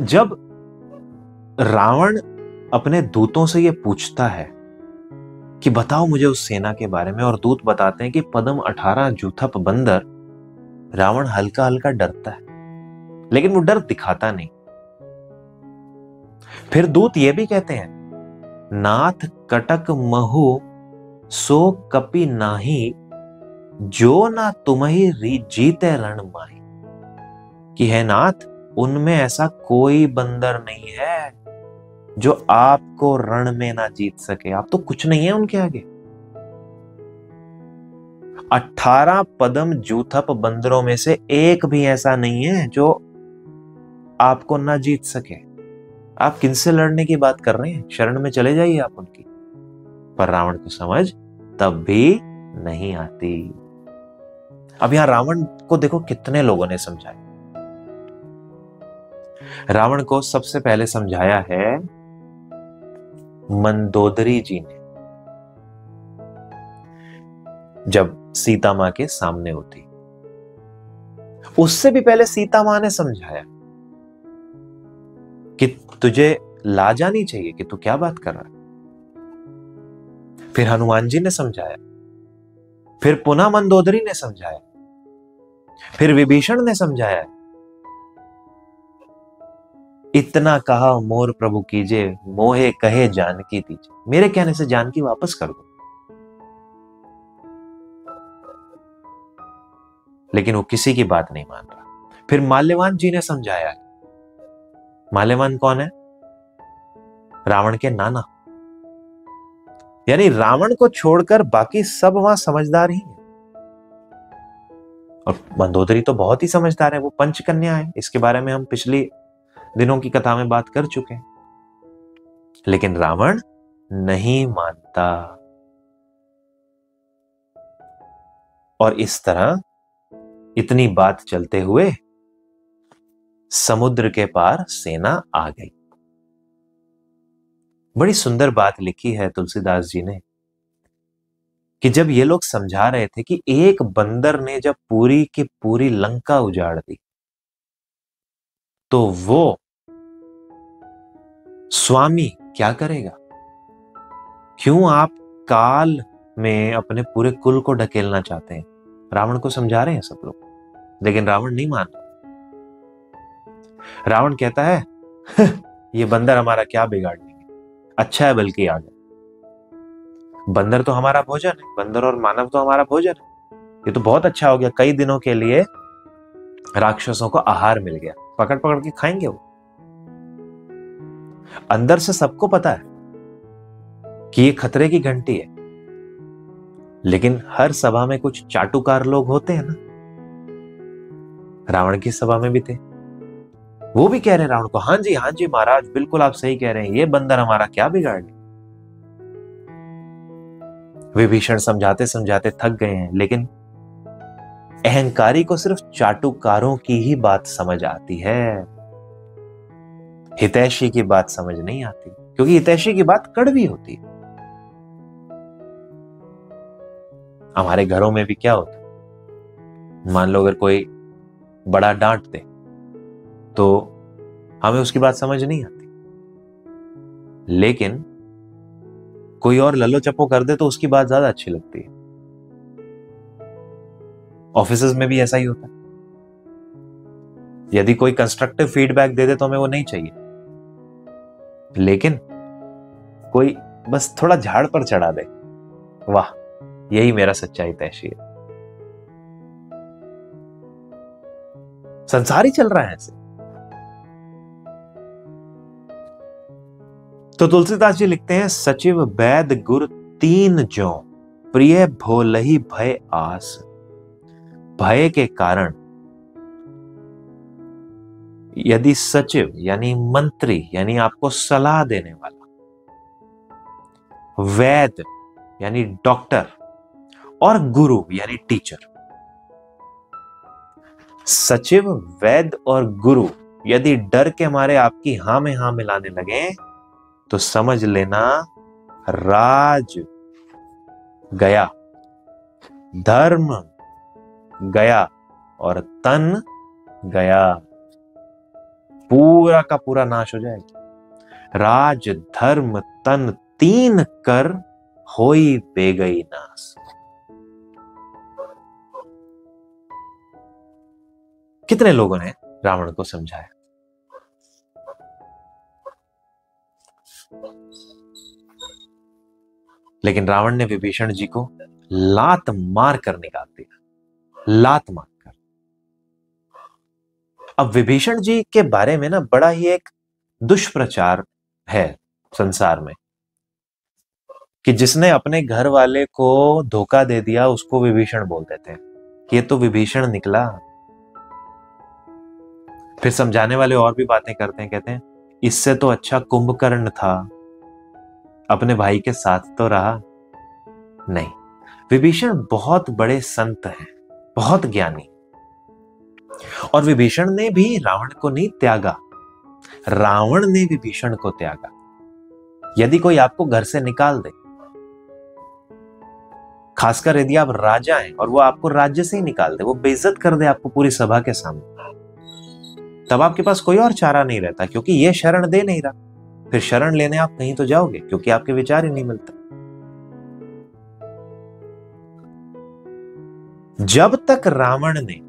जब रावण अपने दूतों से यह पूछता है कि बताओ मुझे उस सेना के बारे में, और दूत बताते हैं कि पद्म 18 जूथप बंदर, रावण हल्का हल्का डरता है, लेकिन वो डर दिखाता नहीं। फिर दूत ये भी कहते हैं, नाथ कटक महु सो कपि नाही, जो ना तुम्ही जीते रण माही। कि है नाथ, उनमें ऐसा कोई बंदर नहीं है जो आपको रण में ना जीत सके। आप तो कुछ नहीं है उनके आगे। 18 पद्म जूथप बंदरों में से एक भी ऐसा नहीं है जो आपको ना जीत सके। आप किनसे लड़ने की बात कर रहे हैं? शरण में चले जाइए आप उनकी। पर रावण को समझ तब भी नहीं आती। अब यहां रावण को देखो कितने लोगों ने समझाया। रावण को सबसे पहले समझाया है मंदोदरी जी ने, जब सीता मां के सामने होती। उससे भी पहले सीता मां ने समझाया कि तुझे लाज आनी चाहिए कि तू क्या बात कर रहा है। फिर हनुमान जी ने समझाया, फिर पुनः मंदोदरी ने समझाया, फिर विभीषण ने समझाया। इतना कहा मोर प्रभु कीजे, मोहे कहे जानकी दीजे। मेरे कहने से जानकी वापस कर दो। लेकिन वो किसी की बात नहीं मान रहा। फिर माल्यवान जी ने समझाया है। माल्यवान कौन है? रावण के नाना। यानी रावण को छोड़कर बाकी सब वहां समझदार ही है। और मंदोदरी तो बहुत ही समझदार है, वो पंचकन्या है। इसके बारे में हम पिछली दिनों की कथा में बात कर चुके हैं। लेकिन रावण नहीं मानता। और इस तरह इतनी बात चलते हुए समुद्र के पार सेना आ गई। बड़ी सुंदर बात लिखी है तुलसीदास जी ने कि जब ये लोग समझा रहे थे कि एक बंदर ने जब पूरी की पूरी लंका उजाड़ दी, तो वो स्वामी क्या करेगा? क्यों आप काल में अपने पूरे कुल को ढकेलना चाहते हैं? रावण को समझा रहे हैं सब लोग, लेकिन रावण नहीं मान रहा। रावण कहता है ये बंदर हमारा क्या बिगाड़ देंगे, अच्छा है बल्कि आ गए। बंदर तो हमारा भोजन है, बंदर और मानव तो हमारा भोजन है। ये तो बहुत अच्छा हो गया, कई दिनों के लिए राक्षसों को आहार मिल गया, पकड़ पकड़ के खाएंगे वो। अंदर से सबको पता है कि ये खतरे की घंटी है, लेकिन हर सभा में कुछ चाटुकार लोग होते हैं ना। रावण की सभा में भी थे। वो भी कह रहे हैं रावण को, हाँ जी महाराज, बिल्कुल आप सही कह रहे हैं, ये बंदर हमारा क्या बिगाड़ ले। विभीषण समझाते समझाते थक गए हैं, लेकिन अहंकारी को सिर्फ चाटुकारों की ही बात समझ आती है, हितैषी की बात समझ नहीं आती, क्योंकि हितैषी की बात कड़वी होती है। हमारे घरों में भी क्या होता है, मान लो अगर कोई बड़ा डांट दे तो हमें उसकी बात समझ नहीं आती, लेकिन कोई और लल्लो चप्पो कर दे तो उसकी बात ज्यादा अच्छी लगती है। ऑफिसेज में भी ऐसा ही होता है। यदि कोई कंस्ट्रक्टिव फीडबैक दे दे तो हमें वो नहीं चाहिए, लेकिन कोई बस थोड़ा झाड़ पर चढ़ा दे, वाह, यही मेरा सच्चा हितैषी है। संसार ही चल रहा है ऐसे। तो तुलसीदास जी लिखते हैं, सचिव वैद गुर तीन जो, प्रिय भोलही भय आस। भय के कारण यदि सचिव यानी मंत्री यानी आपको सलाह देने वाला, वैद यानी डॉक्टर, और गुरु यानी टीचर, सचिव वैद और गुरु यदि डर के मारे आपकी हां में हां मिलाने लगे तो समझ लेना राज गया, धर्म गया और तन गया। पूरा का पूरा नाश हो जाएगा। राज धर्म तन तीन कर होई बेगई नाश। कितने लोगों ने रावण को समझाया, लेकिन रावण ने विभीषण जी को लात मार कर निकाल दिया, लात मार कर। अब विभीषण जी के बारे में ना बड़ा ही एक दुष्प्रचार है संसार में कि जिसने अपने घर वाले को धोखा दे दिया उसको विभीषण बोल देते हैं कि ये तो विभीषण निकला। फिर समझाने वाले और भी बातें करते हैं, कहते हैं इससे तो अच्छा कुंभकर्ण था, अपने भाई के साथ तो रहा नहीं। विभीषण बहुत बड़े संत हैं, बहुत ज्ञानी, और विभीषण ने भी रावण को नहीं त्यागा, रावण ने विभीषण को त्यागा। यदि कोई आपको घर से निकाल दे, खासकर यदि आप राजा हैं और वो आपको राज्य से ही निकाल दे, वो बेइज्जत कर दे आपको पूरी सभा के सामने, तब आपके पास कोई और चारा नहीं रहता, क्योंकि ये शरण दे नहीं रहा। फिर शरण लेने आप कहीं तो जाओगे, क्योंकि आपके विचार ही नहीं मिलते। जब तक रावण ने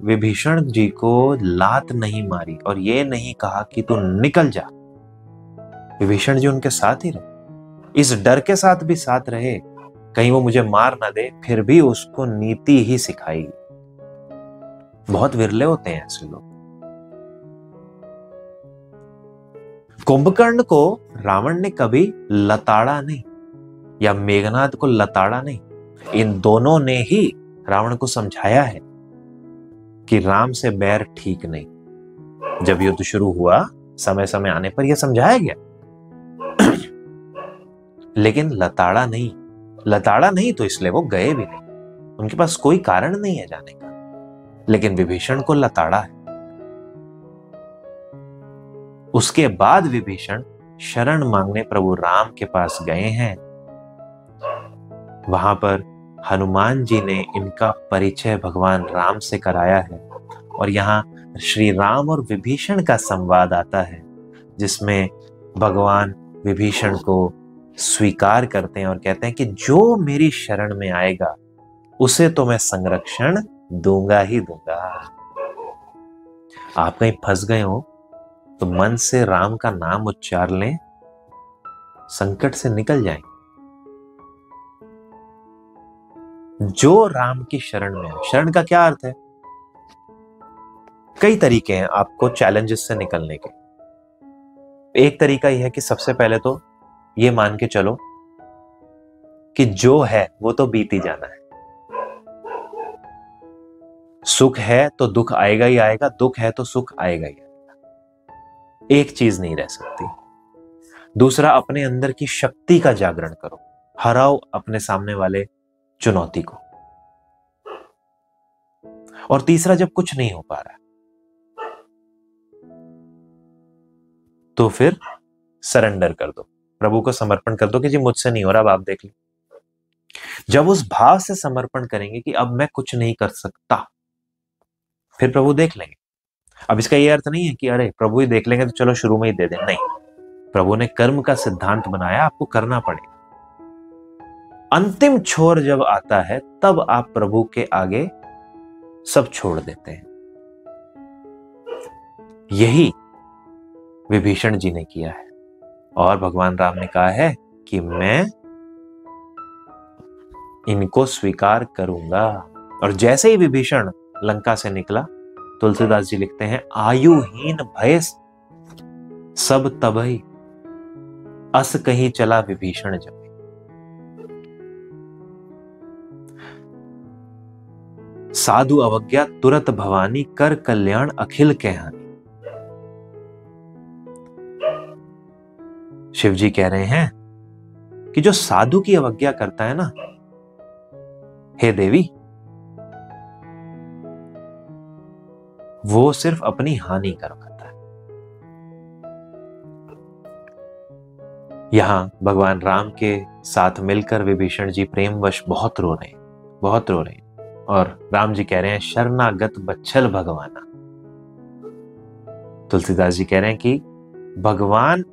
विभीषण जी को लात नहीं मारी और ये नहीं कहा कि तू निकल जा, विभीषण जी उनके साथ ही रहे, इस डर के साथ भी साथ रहे कहीं वो मुझे मार ना दे, फिर भी उसको नीति ही सिखाई। बहुत विरले होते हैं ऐसे लोग। कुंभकर्ण को रावण ने कभी लताड़ा नहीं, या मेघनाद को लताड़ा नहीं। इन दोनों ने ही रावण को समझाया है कि राम से बैर ठीक नहीं। जब युद्ध शुरू हुआ, समय समय आने पर यह समझाया गया, लेकिन लताड़ा नहीं। लताड़ा नहीं तो इसलिए वो गए भी नहीं, उनके पास कोई कारण नहीं है जाने का, लेकिन विभीषण को लताड़ा है। उसके बाद विभीषण शरण मांगने प्रभु राम के पास गए हैं। वहां पर हनुमान जी ने इनका परिचय भगवान राम से कराया है, और यहाँ श्री राम और विभीषण का संवाद आता है, जिसमें भगवान विभीषण को स्वीकार करते हैं और कहते हैं कि जो मेरी शरण में आएगा उसे तो मैं संरक्षण दूंगा ही दूंगा। आप कहीं फंस गए हो तो मन से राम का नाम उच्चार लें, संकट से निकल जाएंगे। जो राम की शरण में है, शरण का क्या अर्थ है? कई तरीके हैं आपको चैलेंजेस से निकलने के। एक तरीका यह है कि सबसे पहले तो ये मान के चलो कि जो है वो तो बीत ही जाना है। सुख है तो दुख आएगा ही आएगा, दुख है तो सुख आएगा ही आएगा। एक चीज नहीं रह सकती। दूसरा, अपने अंदर की शक्ति का जागरण करो, हराओ अपने सामने वाले चुनौती को। और तीसरा, जब कुछ नहीं हो पा रहा तो फिर सरेंडर कर दो, प्रभु को समर्पण कर दो कि जी मुझसे नहीं हो रहा, अब आप देख लो। जब उस भाव से समर्पण करेंगे कि अब मैं कुछ नहीं कर सकता, फिर प्रभु देख लेंगे। अब इसका यह अर्थ नहीं है कि अरे प्रभु ही देख लेंगे तो चलो शुरू में ही दे दें, नहीं। प्रभु ने कर्म का सिद्धांत बनाया, आपको करना पड़ेगा। अंतिम छोर जब आता है तब आप प्रभु के आगे सब छोड़ देते हैं। यही विभीषण जी ने किया है, और भगवान राम ने कहा है कि मैं इनको स्वीकार करूंगा। और जैसे ही विभीषण लंका से निकला, तुलसीदास जी लिखते हैं, आयुहीन भय सब तबहि, अस कहीं चला विभीषण जब। साधु अवज्ञा तुरत भवानी, कर कल्याण अखिल के हानि। शिव जी कह रहे हैं कि जो साधु की अवज्ञा करता है ना, हे देवी, वो सिर्फ अपनी हानि करवाता है। यहां भगवान राम के साथ मिलकर विभीषण जी प्रेमवश बहुत रो रहे हैं, बहुत रो रहे हैं। और राम जी कह रहे हैं, शरणागत बच्छल भगवाना। तुलसीदास जी कह रहे हैं कि भगवान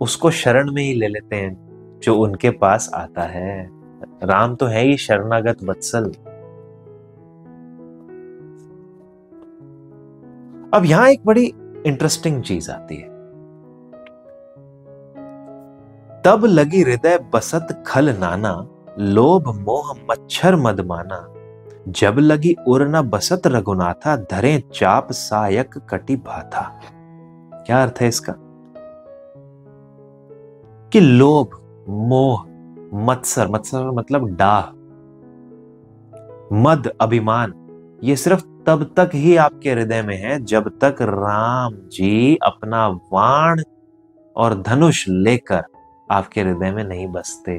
उसको शरण में ही ले लेते हैं जो उनके पास आता है। राम तो है ही शरणागत वत्सल। अब यहां एक बड़ी इंटरेस्टिंग चीज आती है। तब लगी हृदय बसत खल नाना, लोभ मोह मच्छर मद माना, जब लगी उर न बसत रघुनाथा, धरे चाप सायक कटि भाथा। क्या अर्थ है इसका? कि लोभ, मोह, मत्सर, मत्सर मतलब डाह, मद, अभिमान, ये सिर्फ तब तक ही आपके हृदय में है जब तक राम जी अपना वाण और धनुष लेकर आपके हृदय में नहीं बसते।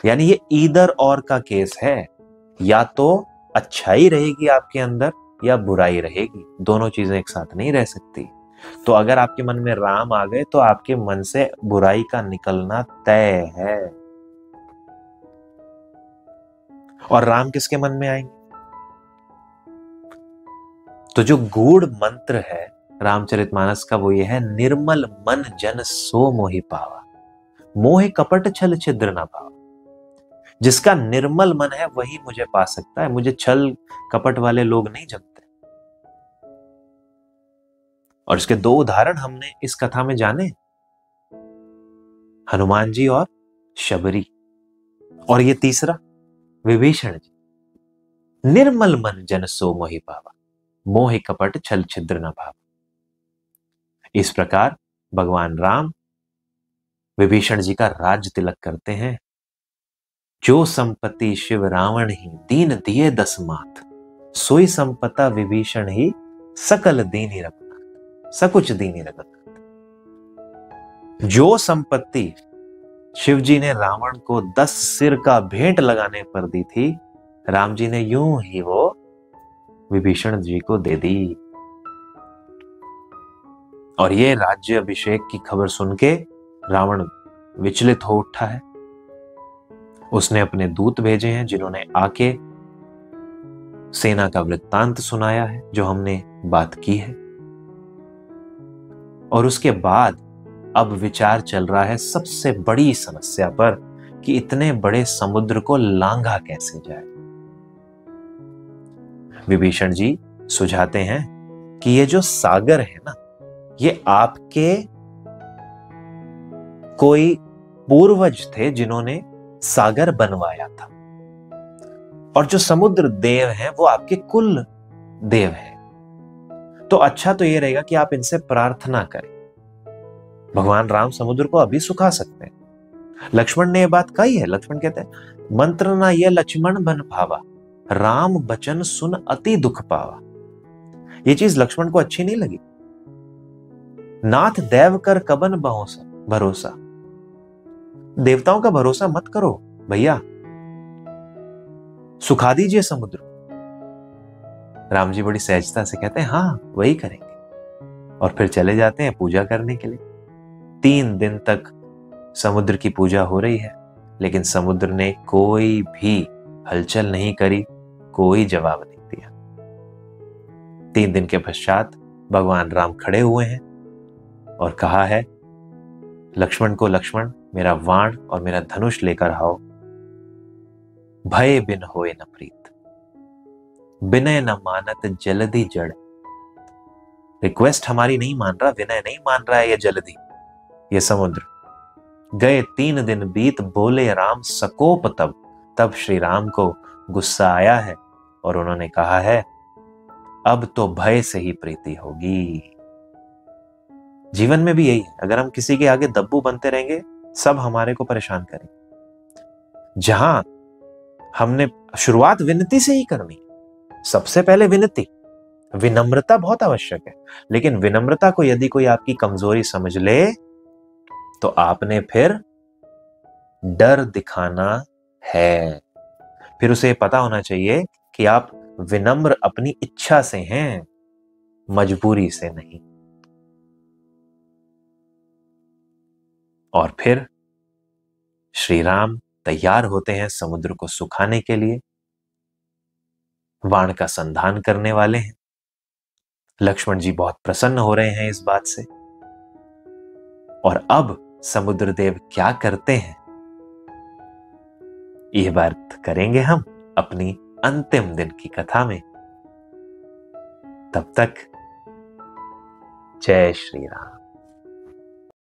यानी ये ईदर और का केस है, या तो अच्छाई रहेगी आपके अंदर या बुराई रहेगी, दोनों चीजें एक साथ नहीं रह सकती। तो अगर आपके मन में राम आ गए तो आपके मन से बुराई का निकलना तय है। और राम किसके मन में आएंगे? तो जो गूढ़ मंत्र है रामचरितमानस का वो ये है, निर्मल मन जन सो मोहि पावा, मोह कपट छल छिद्र न पावा। जिसका निर्मल मन है वही मुझे पा सकता है, मुझे छल कपट वाले लोग नहीं जमते। और इसके दो उदाहरण हमने इस कथा में जाने, हनुमान जी और शबरी। और ये तीसरा विभीषण जी, निर्मल मन जन सो मोहि पावा, मोह कपट छल छिद्र न पावा। इस प्रकार भगवान राम विभीषण जी का राज्य तिलक करते हैं। जो संपत्ति शिव रावण ही दीन दिए दस मात, सोई संपत्ता विभीषण ही सकल दीनी रघुनाथ, सकुच दीनी रघुनाथ। जो संपत्ति शिव जी ने रावण को 10 सिर का भेंट लगाने पर दी थी, राम जी ने यूं ही वो विभीषण जी को दे दी। और ये राज्य अभिषेक की खबर सुन के रावण विचलित हो उठा है। उसने अपने दूत भेजे हैं जिन्होंने आके सेना का वृत्तांत सुनाया है, जो हमने बात की है। और उसके बाद अब विचार चल रहा है सबसे बड़ी समस्या पर कि इतने बड़े समुद्र को लांघा कैसे जाए। विभीषण जी सुझाते हैं कि ये जो सागर है ना, ये आपके कोई पूर्वज थे जिन्होंने सागर बनवाया था, और जो समुद्र देव हैं वो आपके कुल देव हैं। तो अच्छा तो ये रहेगा कि आप इनसे प्रार्थना करें। भगवान राम समुद्र को अभी सुखा सकते हैं। लक्ष्मण ने ये बात कही है। लक्ष्मण कहते हैं, मंत्र ना ये लक्ष्मण बन भावा, राम बचन सुन अति दुख पावा। ये चीज लक्ष्मण को अच्छी नहीं लगी। नाथ देव कर कबन भरोसा, देवताओं का भरोसा मत करो भैया, सुखा दीजिए समुद्र। राम जी बड़ी सहजता से कहते हैं हाँ वही करेंगे, और फिर चले जाते हैं पूजा करने के लिए। 3 दिन तक समुद्र की पूजा हो रही है, लेकिन समुद्र ने कोई भी हलचल नहीं करी, कोई जवाब नहीं दिया। 3 दिन के पश्चात भगवान राम खड़े हुए हैं और कहा है लक्ष्मण को, लक्ष्मण मेरा वाण और मेरा धनुष लेकर आओ। भय बिन होए न प्रीत, विनय न मानत जलधि जड़। रिक्वेस्ट हमारी नहीं मान रहा, विनय नहीं मान रहा है ये जलधि, ये समुद्र। गए 3 दिन बीत, बोले राम सकोप तब। तब श्री राम को गुस्सा आया है और उन्होंने कहा है अब तो भय से ही प्रीति होगी। जीवन में भी यही है, अगर हम किसी के आगे दब्बू बनते रहेंगे सब हमारे को परेशान करेंगे। जहां हमने शुरुआत विनती से ही करनी, सबसे पहले विनती, विनम्रता बहुत आवश्यक है। लेकिन विनम्रता को यदि कोई आपकी कमजोरी समझ ले तो आपने फिर डर दिखाना है। फिर उसे पता होना चाहिए कि आप विनम्र अपनी इच्छा से हैं, मजबूरी से नहीं। और फिर श्री राम तैयार होते हैं समुद्र को सुखाने के लिए, वाण का संधान करने वाले हैं। लक्ष्मण जी बहुत प्रसन्न हो रहे हैं इस बात से। और अब समुद्रदेव क्या करते हैं, यह बात करेंगे हम अपनी अंतिम दिन की कथा में। तब तक जय श्री राम।